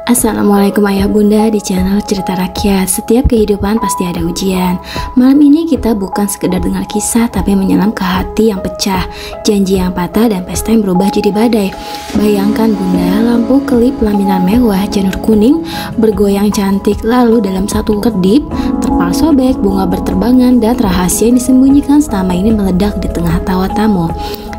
Assalamualaikum ayah bunda di channel Cerita Rakyat. Setiap kehidupan pasti ada ujian. Malam ini kita bukan sekedar dengar kisah, tapi menyelam ke hati yang pecah, janji yang patah, dan pesta yang berubah jadi badai. Bayangkan bunda, lampu kelip pelaminan mewah, janur kuning bergoyang cantik, lalu dalam satu kedip terpal sobek, bunga berterbangan, dan rahasia yang disembunyikan selama ini meledak di tengah tawa tamu.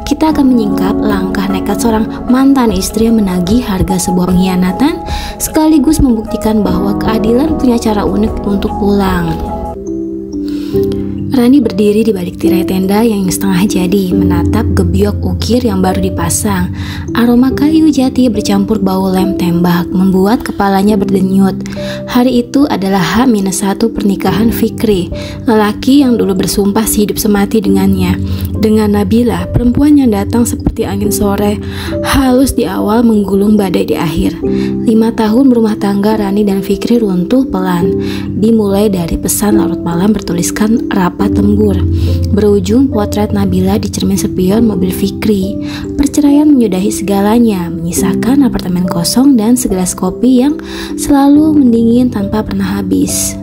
Kita akan menyingkap langkah nekat seorang mantan istri yang menagih harga sebuah pengkhianatan, sekaligus membuktikan bahwa keadilan punya cara unik untuk pulang. Rani berdiri di balik tirai tenda yang setengah jadi, menatap gebyok ukir yang baru dipasang. Aroma kayu jati bercampur bau lem tembak membuat kepalanya berdenyut. Hari itu adalah H-1 pernikahan Fikri, lelaki yang dulu bersumpah sehidup semati dengannya. Dengan Nabila, perempuan yang datang seperti angin sore, halus di awal, menggulung badai di akhir. 5 tahun berumah tangga Rani dan Fikri runtuh pelan. Dimulai dari pesan larut malam bertuliskan rapat lembur, berujung potret Nabila di cermin spion mobil Fikri. Perceraian menyudahi segalanya, menyisakan apartemen kosong dan segelas kopi yang selalu mendingin tanpa pernah habis.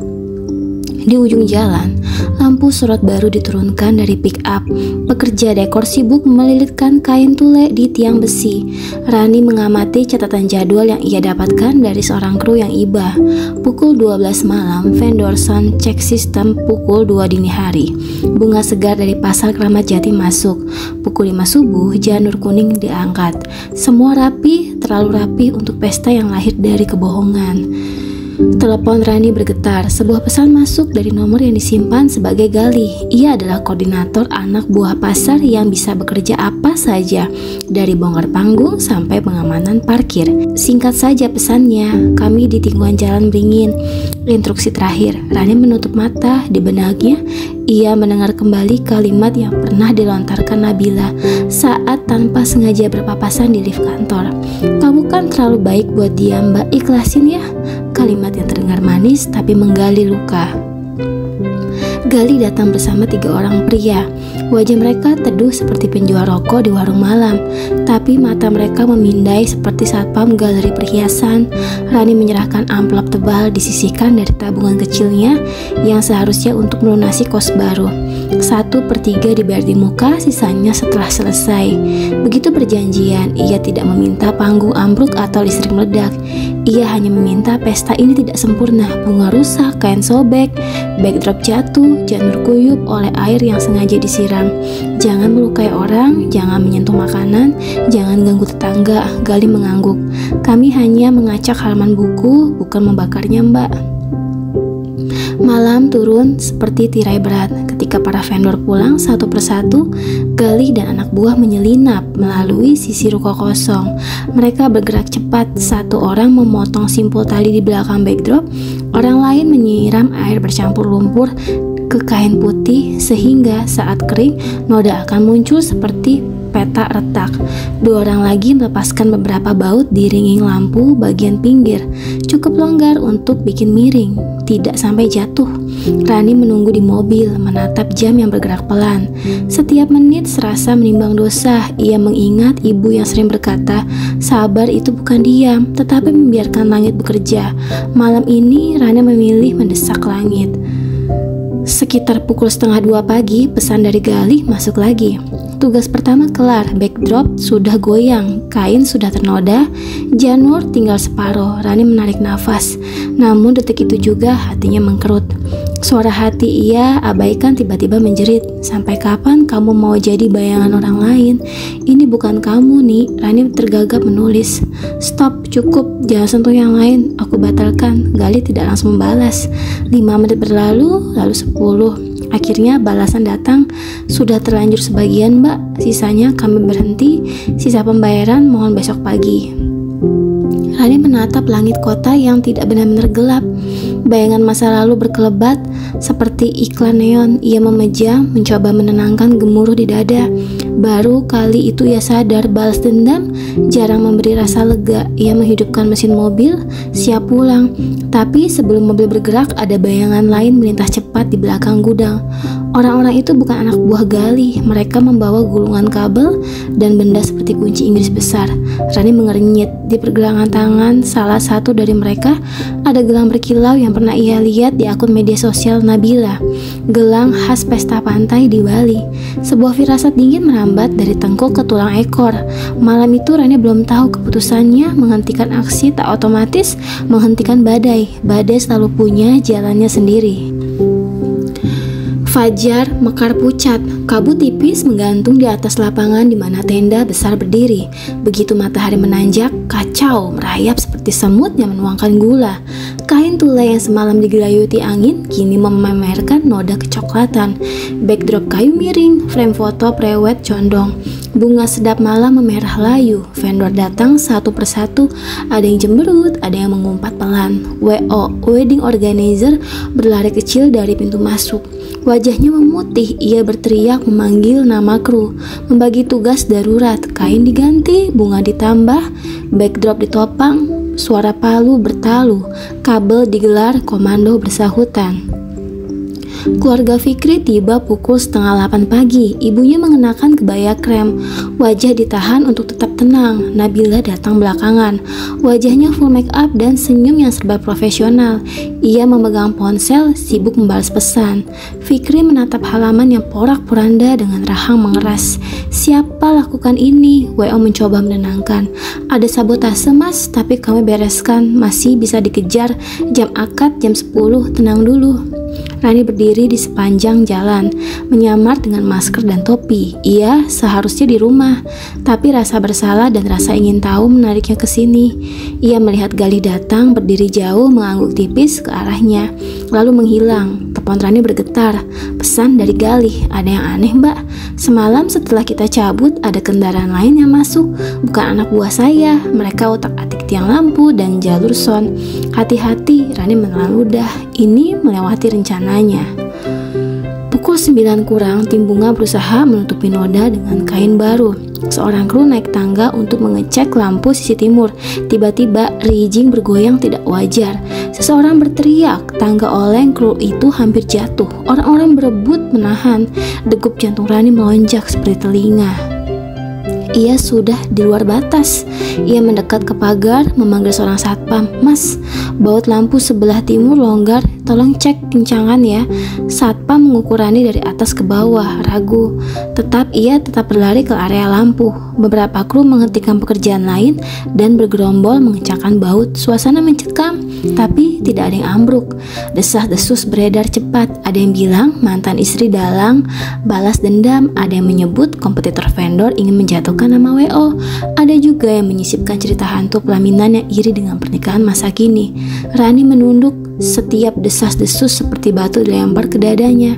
Di ujung jalan, lampu sorot baru diturunkan dari pick up. Pekerja dekor sibuk melilitkan kain tule di tiang besi. Rani mengamati catatan jadwal yang ia dapatkan dari seorang kru yang iba. Pukul 12 malam, vendor sound check system. Pukul 2 dini hari, bunga segar dari pasar Kramat Jati masuk. Pukul 5 subuh, janur kuning diangkat. Semua rapi, terlalu rapi untuk pesta yang lahir dari kebohongan. Telepon Rani bergetar. Sebuah pesan masuk dari nomor yang disimpan sebagai Galih. Ia adalah koordinator anak buah pasar yang bisa bekerja apa saja, dari bongkar panggung sampai pengamanan parkir. Singkat saja pesannya, kami di tikungan jalan beringin. Instruksi terakhir. Rani menutup mata. Di benaknya ia mendengar kembali kalimat yang pernah dilontarkan Nabila saat tanpa sengaja berpapasan di lift kantor. Kamu kan terlalu baik buat dia, Mbak, ikhlasin ya. Kalimat yang terdengar manis tapi menggali luka. Galih datang bersama 3 orang pria. Wajah mereka teduh seperti penjual rokok di warung malam, tapi mata mereka memindai seperti satpam galeri perhiasan. Rani menyerahkan amplop tebal disisihkan dari tabungan kecilnya yang seharusnya untuk melunasi kos baru. 1/3 dibayar di muka, sisanya setelah selesai. Begitu perjanjian, ia tidak meminta panggung ambruk atau listrik meledak. Ia hanya meminta pesta ini tidak sempurna, bunga rusak, kain sobek, backdrop jatuh, janur kuyup oleh air yang sengaja disiram. Jangan melukai orang, jangan menyentuh makanan, jangan ganggu tetangga. Galih mengangguk. Kami hanya mengacak halaman buku, bukan membakarnya, Mbak. Malam turun seperti tirai berat. Ketika para vendor pulang satu persatu, Galih dan anak buah menyelinap melalui sisi ruko kosong. Mereka bergerak cepat. Satu orang memotong simpul tali di belakang backdrop, orang lain menyiram air bercampur lumpur ke kain putih sehingga saat kering noda akan muncul seperti peta retak. 2 orang lagi melepaskan beberapa baut di ringing lampu bagian pinggir, cukup longgar untuk bikin miring, tidak sampai jatuh. Rani menunggu di mobil, menatap jam yang bergerak pelan. Setiap menit serasa menimbang dosa. Ia mengingat ibu yang sering berkata, sabar itu bukan diam, tetapi membiarkan langit bekerja. Malam ini Rani memilih mendesak langit. Sekitar pukul 1:30 pagi, pesan dari Galih masuk lagi. Tugas pertama kelar, backdrop sudah goyang, kain sudah ternoda, janur tinggal separuh. Rani menarik nafas, namun detik itu juga hatinya mengkerut. Suara hati ia abaikan tiba-tiba menjerit, sampai kapan kamu mau jadi bayangan orang lain? Ini bukan kamu, nih. Rani tergagap menulis. Stop, cukup, jangan sentuh yang lain, aku batalkan. Galih tidak langsung membalas. 5 menit berlalu, lalu 10. Akhirnya balasan datang. Sudah terlanjur sebagian, Mbak, sisanya kami berhenti. Sisa pembayaran mohon besok pagi. Rani menatap langit kota yang tidak benar-benar gelap. Bayangan masa lalu berkelebat seperti iklan neon. Ia memejam, mencoba menenangkan gemuruh di dada. Baru kali itu ia sadar balas dendam jarang memberi rasa lega. Ia menghidupkan mesin mobil, siap pulang. Tapi sebelum mobil bergerak, ada bayangan lain melintas cepat. tepat di belakang gudang. Orang-orang itu bukan anak buah Gali. Mereka membawa gulungan kabel dan benda seperti kunci Inggris besar. Rani mengernyit. Di pergelangan tangan salah satu dari mereka ada gelang berkilau yang pernah ia lihat di akun media sosial Nabila. Gelang khas pesta pantai di Bali. Sebuah firasat dingin merambat dari tengkuk ke tulang ekor. Malam itu Rani belum tahu keputusannya menghentikan aksi tak otomatis menghentikan badai. Badai selalu punya jalannya sendiri. Fajar mekar pucat, kabut tipis menggantung di atas lapangan di mana tenda besar berdiri. Begitu matahari menanjak, kacau merayap seperti semut yang menuangkan gula. Kain tulai yang semalam digelayuti angin kini memamerkan noda kecoklatan. Backdrop kayu miring, frame foto prewed condong. Bunga sedap malam memerah layu. Vendor datang satu persatu. Ada yang cemberut, ada yang mengumpat pelan. WO, wedding organizer, berlari kecil dari pintu masuk. Wajahnya memutih, ia berteriak memanggil nama kru. Membagi tugas darurat, kain diganti, bunga ditambah, backdrop ditopang, suara palu bertalu, kabel digelar, komando bersahutan. Keluarga Fikri tiba pukul 7:30 pagi. Ibunya mengenakan kebaya krem. Wajah ditahan untuk tetap tenang. Nabila datang belakangan. Wajahnya full make up dan senyum yang serba profesional. Ia memegang ponsel, sibuk membalas pesan. Fikri menatap halaman yang porak-poranda dengan rahang mengeras. Siapa lakukan ini? WO mencoba menenangkan. Ada sabotase mas, tapi kami bereskan. Masih bisa dikejar. Jam akad jam 10, tenang dulu. Rani berdiri di sepanjang jalan, menyamar dengan masker dan topi. Ia seharusnya di rumah, tapi rasa bersalah dan rasa ingin tahu menariknya ke sini. Ia melihat Gali datang, berdiri jauh, mengangguk tipis ke arahnya, lalu menghilang. Telepon Rani bergetar. Pesan dari Gali, ada yang aneh mbak. Semalam setelah kita cabut, ada kendaraan lain yang masuk. Bukan anak buah saya. Mereka otak-atik tiang lampu dan jalur son. Hati-hati, Rani menelan ludah. Ini melewati rencananya. Pukul 9 kurang, tim bunga berusaha menutupi noda dengan kain baru. Seorang kru naik tangga untuk mengecek lampu sisi timur. Tiba-tiba, rigging bergoyang tidak wajar. Seseorang berteriak, tangga oleng kru itu hampir jatuh. Orang-orang berebut menahan. Degup jantung Rani melonjak seperti telinga. Ia sudah di luar batas. Ia mendekat ke pagar, memanggil seorang satpam. Mas, baut lampu sebelah timur longgar, tolong cek kencangan ya. Satpam mengukur Rani dari atas ke bawah, ragu. Ia tetap berlari ke area lampu. Beberapa kru menghentikan pekerjaan lain dan bergerombol mengecakkan baut. Suasana mencekam, tapi tidak ada yang ambruk. Desas-desus beredar cepat. Ada yang bilang mantan istri dalang balas dendam. Ada yang menyebut kompetitor vendor ingin menjatuhkan nama WO. Ada juga yang menyisipkan cerita hantu pelaminan yang iri dengan pernikahan masa kini. Rani menunduk. Setiap desas-desus seperti batu dilempar ke dadanya.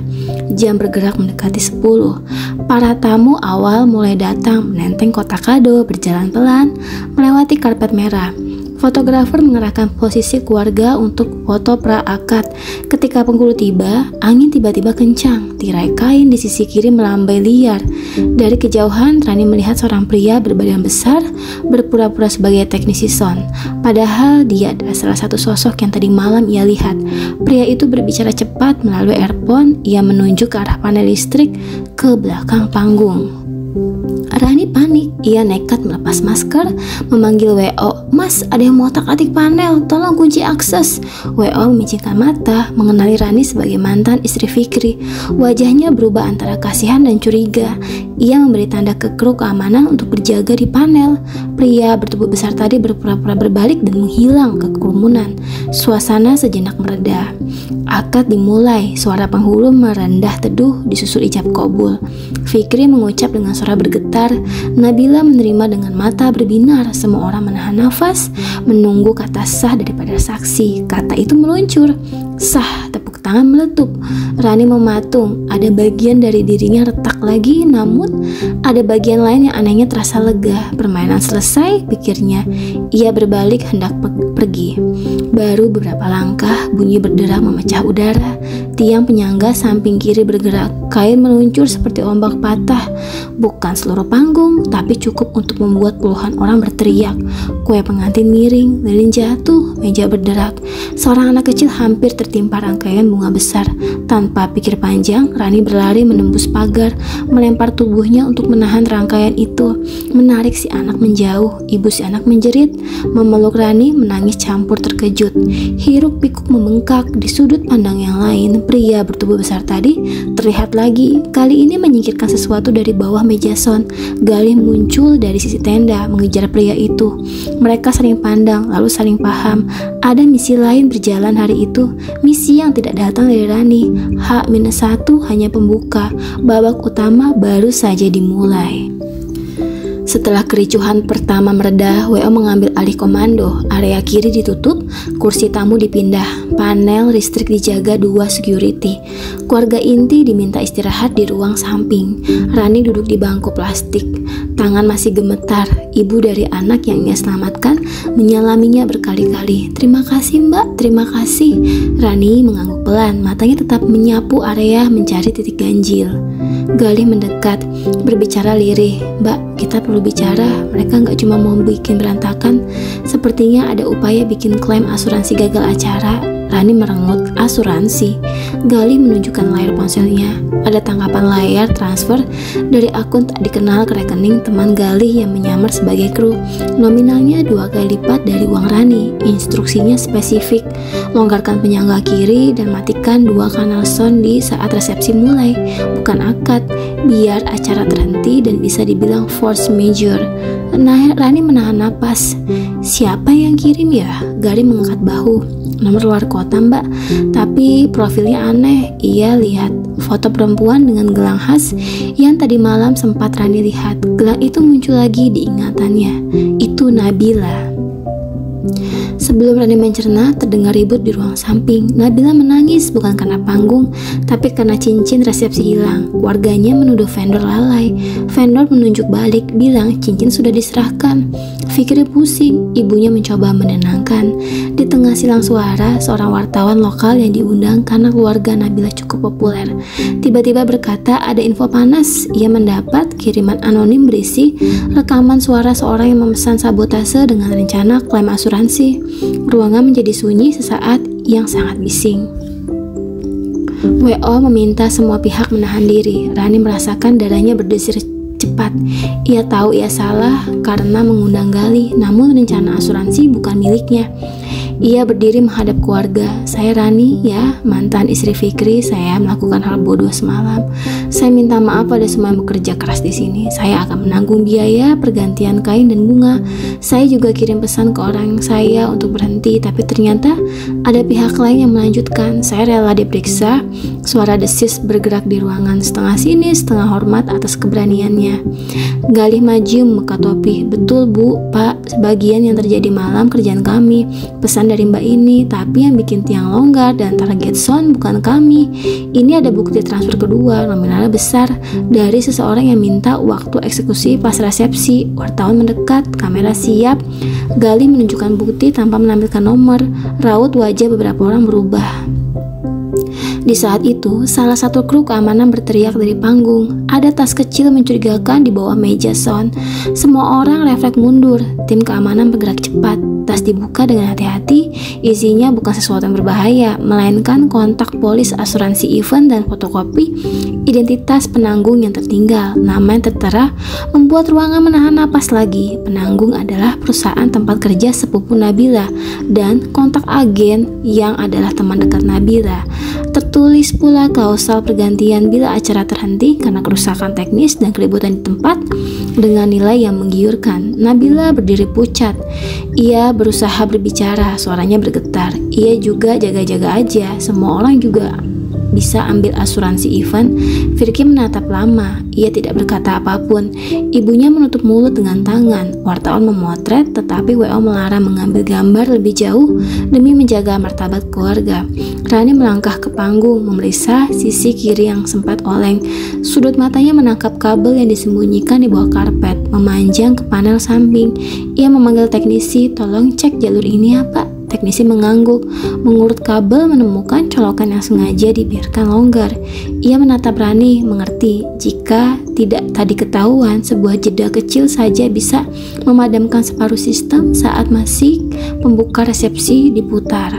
Jam bergerak mendekati 10. Para tamu awal mulai datang, menenteng kotak kado, berjalan pelan, melewati karpet merah. Fotografer mengerahkan posisi keluarga untuk foto pra-akad. Ketika penghulu tiba, angin tiba-tiba kencang. Tirai kain di sisi kiri melambai liar. Dari kejauhan, Rani melihat seorang pria berbadan besar berpura-pura sebagai teknisi sound. Padahal dia adalah salah satu sosok yang tadi malam ia lihat. Pria itu berbicara cepat melalui earphone. Ia menunjuk ke arah panel listrik ke belakang panggung. Rani panik. Ia nekat melepas masker, memanggil WO. Mas, ada yang mau otak-atik panel, tolong kunci akses. WO memicingkan mata, mengenali Rani sebagai mantan istri Fikri. Wajahnya berubah antara kasihan dan curiga. Ia memberi tanda ke kru keamanan untuk berjaga di panel. Pria bertubuh besar tadi berpura-pura berbalik dan menghilang ke kerumunan. Suasana sejenak mereda. Akad dimulai, suara penghulu merendah teduh disusul ijab kabul. Fikri mengucap dengan suara bergetar. Nabila menerima dengan mata berbinar. Semua orang menahan nafas, menunggu kata sah daripada saksi. Kata itu meluncur. Sah, tepuk tangan meletup. Rani mematung. Ada bagian dari dirinya retak lagi, namun ada bagian lain yang anehnya terasa lega. Permainan selesai, pikirnya. Ia berbalik hendak pergi. Baru beberapa langkah, bunyi berderak memecah udara. Tiang penyangga samping kiri bergerak. Kain meluncur seperti ombak patah. Bukan seluruh panggung, tapi cukup untuk membuat puluhan orang berteriak. Kue pengantin miring, lilin jatuh, meja berderak. Seorang anak kecil hampir tertimpa rangkaian bunga besar. Tanpa pikir panjang, Rani berlari menembus pagar, melempar tubuhnya untuk menahan rangkaian itu, menarik si anak menjauh. Ibu si anak menjerit, memeluk Rani, menangis campur terkejut. Hiruk pikuk membengkak. Di sudut pandang yang lain, pria bertubuh besar tadi terlihat lagi. Kali ini menyingkirkan sesuatu dari bawah meja son. Galih muncul dari sisi tenda, mengejar pria itu. Mereka saling pandang, lalu saling paham. Ada misi lain berjalan hari itu, misi yang tidak datang dari Rani. H-1 hanya pembuka, babak utama baru saja dimulai. Setelah kericuhan pertama mereda, WO mengambil alih komando. Area kiri ditutup, kursi tamu dipindah, panel listrik dijaga 2 security. Keluarga inti diminta istirahat di ruang samping. Rani duduk di bangku plastik, tangan masih gemetar. Ibu dari anak yang ia selamatkan menyalaminya berkali-kali. "Terima kasih mbak, terima kasih." Rani mengangguk pelan, matanya tetap menyapu area mencari titik ganjil. Galih mendekat, berbicara lirih. "Mbak, kita perlu bicara. Mereka nggak cuma mau bikin berantakan. Sepertinya ada upaya bikin klaim asuransi gagal acara." Rani merengut. "Asuransi?" Galih menunjukkan layar ponselnya. Ada tangkapan layar transfer dari akun tak dikenal ke rekening teman Galih yang menyamar sebagai kru. Nominalnya 2 kali lipat dari uang Rani. Instruksinya spesifik, longgarkan penyangga kiri dan matikan 2 kanal sound di saat resepsi mulai, bukan akad, biar acara terhenti dan bisa dibilang force majeure. Nah, Rani menahan napas. "Siapa yang kirim ya?" Galih mengangkat bahu. "Nomor luar kota mbak, tapi profilnya aneh." Ia lihat foto perempuan dengan gelang khas yang tadi malam sempat Rani lihat. Gelang itu muncul lagi di ingatannya. Itu Nabila. Sebelum Rani mencerna, terdengar ribut di ruang samping. Nabila menangis bukan karena panggung, tapi karena cincin resepsi hilang. Warganya menuduh vendor lalai. Vendor menunjuk balik, bilang cincin sudah diserahkan. Fikri pusing, ibunya mencoba menenangkan. Di tengah silang suara, seorang wartawan lokal yang diundang karena keluarga Nabila cukup populer tiba-tiba berkata ada info panas. Ia mendapat kiriman anonim berisi rekaman suara seorang yang memesan sabotase dengan rencana klaim asuransi. Ruangan menjadi sunyi sesaat yang sangat bising. WO meminta semua pihak menahan diri. Rani merasakan dadanya berdesir cepat. Ia tahu ia salah karena mengundang Galih, namun rencana asuransi bukan miliknya. Ia berdiri menghadap keluarga. "Saya Rani ya, mantan istri Fikri. Saya melakukan hal bodoh semalam. Saya minta maaf pada semua yang bekerja keras di sini. Saya akan menanggung biaya pergantian kain dan bunga. Saya juga kirim pesan ke orang saya untuk berhenti, tapi ternyata ada pihak lain yang melanjutkan. Saya rela diperiksa." Suara desis bergerak di ruangan, setengah sinis, setengah hormat atas keberaniannya. Galih maju membuka topi. "Betul bu, pak, sebagian yang terjadi malam kerjaan kami. Pesan dari mbak ini, tapi yang bikin tiang longgar dan target sound bukan kami. Ini ada bukti transfer kedua, nominalnya besar, dari seseorang yang minta waktu eksekusi pas resepsi." Wartawan mendekat, kamera siap. Galih menunjukkan bukti tanpa menampilkan nomor. Raut wajah beberapa orang berubah. Di saat itu, salah satu kru keamanan berteriak dari panggung. Ada tas kecil mencurigakan di bawah meja sound. Semua orang refleks mundur. Tim keamanan bergerak cepat. Tas dibuka dengan hati-hati. Isinya bukan sesuatu yang berbahaya, melainkan kontak polis asuransi event dan fotokopi identitas penanggung yang tertinggal. Nama yang tertera membuat ruangan menahan napas lagi. Penanggung adalah perusahaan tempat kerja sepupu Nabila dan kontak agen yang adalah teman dekat Nabila. Tertulis pula klausal pergantian bila acara terhenti karena kerusakan teknis dan keributan di tempat dengan nilai yang menggiurkan. Nabila berdiri pucat. Ia berusaha berbicara, suaranya bergetar. Ia juga jaga-jaga aja, semua orang juga bisa ambil asuransi event. Firky menatap lama. Ia tidak berkata apapun. Ibunya menutup mulut dengan tangan. Wartawan memotret, tetapi WO melarang mengambil gambar lebih jauh demi menjaga martabat keluarga. Rani melangkah ke panggung, memeriksa sisi kiri yang sempat oleng. Sudut matanya menangkap kabel yang disembunyikan di bawah karpet, memanjang ke panel samping. Ia memanggil teknisi, "Tolong cek jalur ini ya pak." Teknisi mengangguk, mengurut kabel, menemukan colokan yang sengaja dibiarkan longgar. Ia menatap Rani, mengerti jika tidak tadi ketahuan, sebuah jeda kecil saja bisa memadamkan separuh sistem saat masih pembuka resepsi diputar.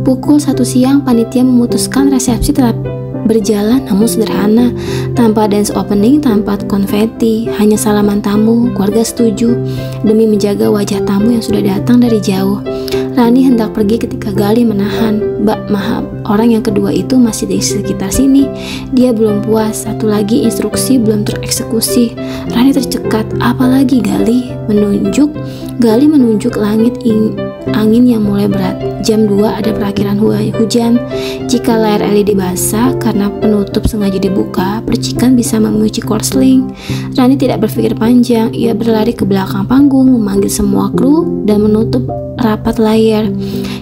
Pukul 1 siang, panitia memutuskan resepsi tetap berjalan namun sederhana, tanpa dance opening, tanpa konfeti, hanya salaman tamu. Keluarga setuju demi menjaga wajah tamu yang sudah datang dari jauh. Rani hendak pergi ketika Galih menahan. Mbak, maaf, orang yang kedua itu masih di sekitar sini. Dia belum puas. Satu lagi instruksi belum tereksekusi. Rani tercekat. Apalagi Galih menunjuk langit, angin yang mulai berat. Jam 2 ada perakiran hujan. Jika layar LED basah karena penutup sengaja dibuka, percikan bisa memuji korsleting. Rani tidak berpikir panjang. Ia berlari ke belakang panggung, memanggil semua kru dan menutup rapat layar.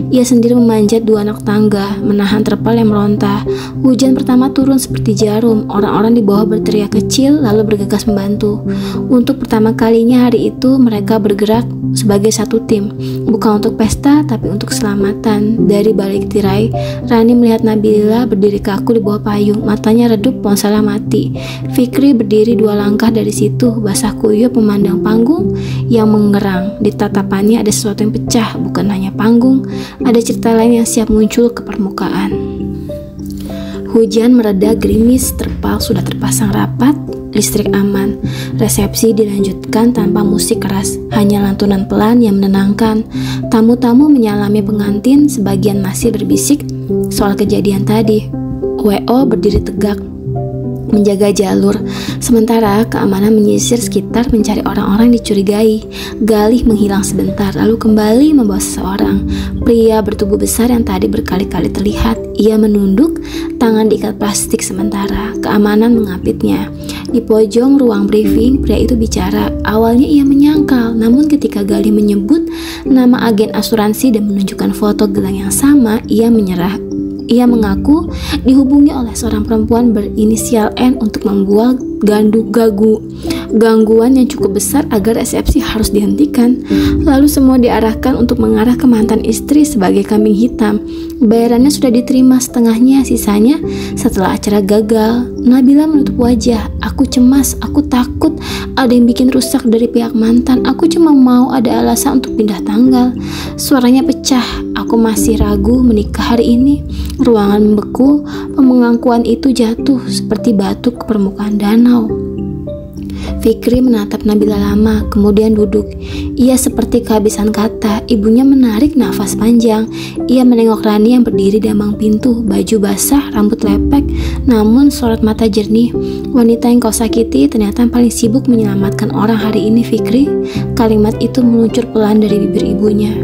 Ia sendiri memanjat 2 anak tangga, menahan terpal yang merontah. Hujan pertama turun seperti jarum. Orang-orang di bawah berteriak kecil lalu bergegas membantu. Untuk pertama kalinya hari itu mereka bergerak sebagai satu tim, bukan untuk pesta tapi untuk keselamatan. Dari balik tirai, Rani melihat Nabila berdiri kaku di bawah payung, matanya redup, ponselnya mati. Fikri berdiri 2 langkah dari situ, basah kuyup memandang panggung yang mengerang. Di tatapannya ada sesuatu yang pecah, bukan hanya panggung, ada cerita lain yang siap muncul ke permukaan. Hujan mereda gerimis, terpal sudah terpasang rapat, listrik aman. Resepsi dilanjutkan tanpa musik keras, hanya lantunan pelan yang menenangkan. Tamu-tamu menyalami pengantin, sebagian masih berbisik soal kejadian tadi. WO berdiri tegak menjaga jalur, sementara keamanan menyisir sekitar mencari orang-orang dicurigai. Galih menghilang sebentar, lalu kembali membawa seseorang, pria bertubuh besar yang tadi berkali-kali terlihat. Ia menunduk, tangan diikat plastik sementara. Keamanan mengapitnya. Di pojok ruang briefing, pria itu bicara. Awalnya ia menyangkal, namun ketika Galih menyebut nama agen asuransi dan menunjukkan foto gelang yang sama, ia menyerah. Ia mengaku dihubungi oleh seorang perempuan berinisial N untuk membuat gangguan yang cukup besar agar resepsi harus dihentikan. Lalu semua diarahkan untuk mengarah ke mantan istri sebagai kambing hitam. Bayarannya sudah diterima setengahnya, sisanya setelah acara gagal. Nabila menutup wajah. Aku cemas, aku takut ada yang bikin rusak dari pihak mantan. Aku cuma mau ada alasan untuk pindah tanggal. Suaranya pecah. Aku masih ragu menikah hari ini. Ruangan membeku. Pengakuan itu jatuh seperti batu ke permukaan danau. Fikri menatap Nabila lama, kemudian duduk. Ia seperti kehabisan kata. Ibunya menarik nafas panjang. Ia menengok Rani yang berdiri di ambang pintu, baju basah, rambut lepek, namun sorot mata jernih. Wanita yang kau sakiti ternyata paling sibuk menyelamatkan orang hari ini, Fikri. Kalimat itu meluncur pelan dari bibir ibunya.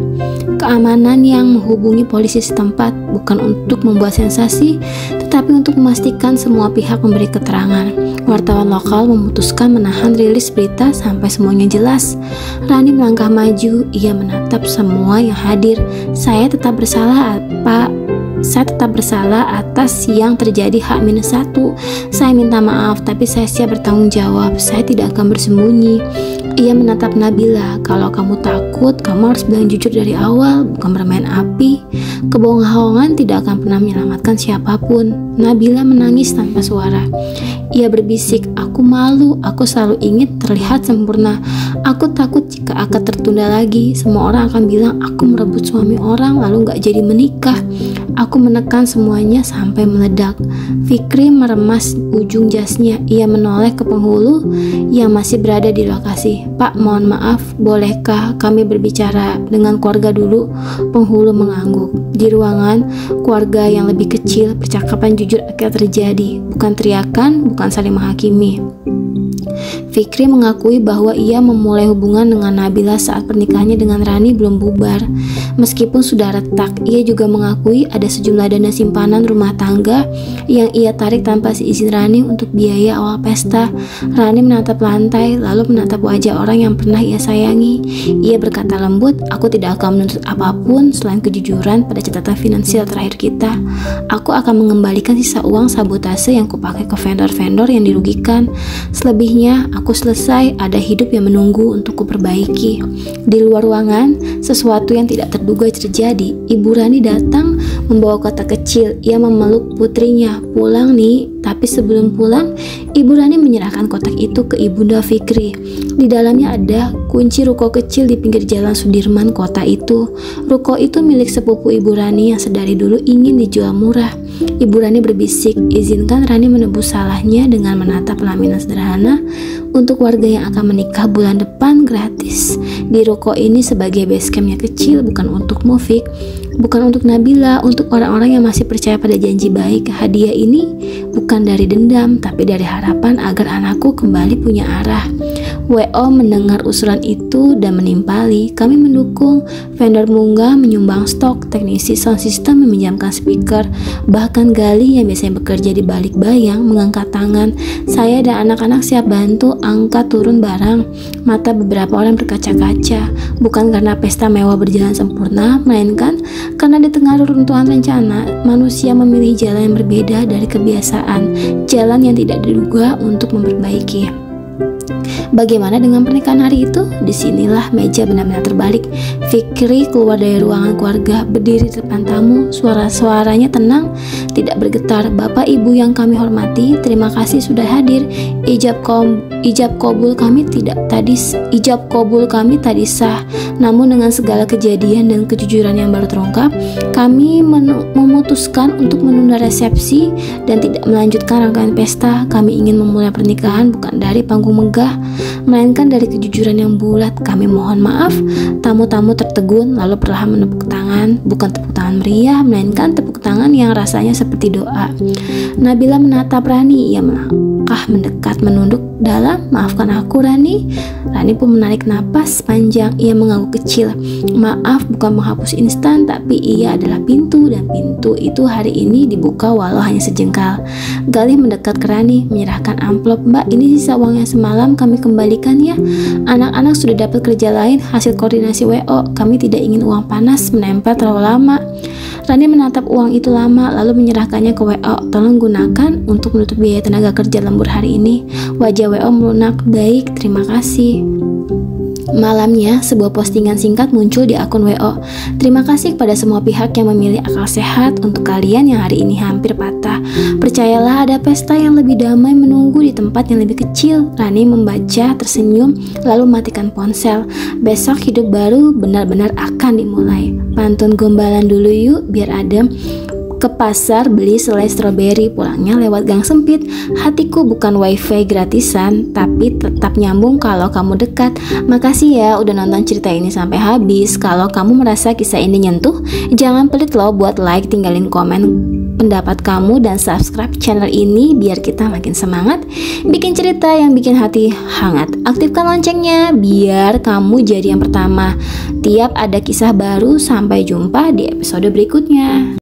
Keamanan yang menghubungi polisi setempat bukan untuk membuat sensasi, tetapi untuk memastikan semua pihak memberi keterangan. Wartawan lokal memutuskan menahan rilis berita sampai semuanya jelas. Rani melangkah maju, ia menatap semua yang hadir. Saya tetap bersalah, Pak. Saya tetap bersalah atas yang terjadi H-1. Saya minta maaf, tapi saya siap bertanggung jawab. Saya tidak akan bersembunyi. Ia menatap Nabila. Kalau kamu takut, kamu harus bilang jujur dari awal, bukan bermain api. Kebohongan tidak akan pernah menyelamatkan siapapun. Nabila menangis tanpa suara. Ia berbisik, aku malu, aku selalu ingin terlihat sempurna. Aku takut jika akad tertunda lagi, semua orang akan bilang aku merebut suami orang lalu gak jadi menikah. Aku menekan semuanya sampai meledak. Fikri meremas ujung jasnya. Ia menoleh ke penghulu yang masih berada di lokasi. Pak, mohon maaf, bolehkah kami berbicara dengan keluarga dulu? Penghulu mengangguk. Di ruangan keluarga yang lebih kecil, percakapan jujur akhirnya terjadi. Bukan teriakan, bukan saling menghakimi. Fikri mengakui bahwa ia memulai hubungan dengan Nabila saat pernikahannya dengan Rani belum bubar. Meskipun sudah retak, ia juga mengakui ada sejumlah dana simpanan rumah tangga yang ia tarik tanpa seizin Rani untuk biaya awal pesta. Rani menatap lantai, lalu menatap wajah orang yang pernah ia sayangi. Ia berkata lembut, aku tidak akan menuntut apapun selain kejujuran pada catatan finansial terakhir kita. Aku akan mengembalikan sisa uang sabotase yang kupakai ke vendor-vendor yang dirugikan. Selebihnya, aku selesai, ada hidup yang menunggu untuk kuperbaiki. Di luar ruangan, sesuatu yang tidak terduga terjadi. Ibu Rani datang membawa kotak kecil. Ia memeluk putrinya. Pulang nih, tapi sebelum pulang, Ibu Rani menyerahkan kotak itu ke Ibunda Fikri. Di dalamnya ada kunci ruko kecil di pinggir jalan Sudirman kota itu. Ruko itu milik sepupu Ibu Rani yang sedari dulu ingin dijual murah. Ibu Rani berbisik, izinkan Rani menebus salahnya dengan menata pelaminan sederhana untuk warga yang akan menikah bulan depan gratis. Di ruko ini sebagai base campnya kecil, bukan untuk Mufik, bukan untuk Nabila, untuk orang-orang yang masih percaya pada janji baik. Hadiah ini bukan dari dendam, tapi dari harapan agar anakku kembali punya arah. WO mendengar usulan itu dan menimpali. Kami mendukung. Vendor munggah menyumbang stok, teknisi sound system meminjamkan speaker, bahkan Gali yang biasanya bekerja di balik bayang mengangkat tangan. Saya dan anak-anak siap bantu angkat turun barang. Mata beberapa orang berkaca-kaca, bukan karena pesta mewah berjalan sempurna, melainkan karena di tengah reruntuhan rencana, manusia memilih jalan yang berbeda dari kebiasaan, jalan yang tidak diduga untuk memperbaiki. Bagaimana dengan pernikahan hari itu? Disinilah meja benar-benar terbalik. Fikri keluar dari ruangan keluarga, berdiri di depan tamu. Suara-suaranya tenang, tidak bergetar. Bapak Ibu yang kami hormati, terima kasih sudah hadir. Ijab kabul kami tadi sah. Namun dengan segala kejadian dan kejujuran yang baru terungkap, kami memutuskan untuk menunda resepsi dan tidak melanjutkan rangkaian pesta. Kami ingin memulai pernikahan bukan dari panggung megah, melainkan dari kejujuran yang bulat. Kami mohon maaf. Tamu-tamu tertegun lalu perlahan menepuk tangan, bukan tepuk tangan meriah, melainkan tepuk tangan yang rasanya seperti doa. Nabila menatap Rani. Ia melangkah mendekat, menunduk dalam. Maafkan aku Rani. Rani pun menarik napas panjang. Ia mengangguk kecil. Maaf bukan menghapus instan, tapi ia adalah pintu, dan pintu itu hari ini dibuka walau hanya sejengkal. Galih mendekat ke Rani, menyerahkan amplop. Mbak, ini sisa uang yang semalam kami kembalikan ya. Anak-anak sudah dapat kerja lain hasil koordinasi WO. Kami tidak ingin uang panas menempel terlalu lama. Rani menatap uang itu lama lalu menyerahkannya ke WO. Tolong gunakan untuk menutup biaya tenaga kerja lembur hari ini. Wajah WO melunak. Baik, terima kasih. Malamnya, sebuah postingan singkat muncul di akun WO. Terima kasih kepada semua pihak yang memilih akal sehat untuk kalian yang hari ini hampir patah. Percayalah ada pesta yang lebih damai menunggu di tempat yang lebih kecil. Rani membaca, tersenyum, lalu matikan ponsel. Besok hidup baru benar-benar akan dimulai. Pantun gombalan dulu yuk, biar adem. Ke pasar beli selai stroberi, pulangnya lewat gang sempit. Hatiku bukan wifi gratisan, tapi tetap nyambung kalau kamu dekat. Makasih ya udah nonton cerita ini sampai habis. Kalau kamu merasa kisah ini nyentuh, jangan pelit loh buat like, tinggalin komen pendapat kamu, dan subscribe channel ini biar kita makin semangat bikin cerita yang bikin hati hangat. Aktifkan loncengnya biar kamu jadi yang pertama tiap ada kisah baru. Sampai jumpa di episode berikutnya.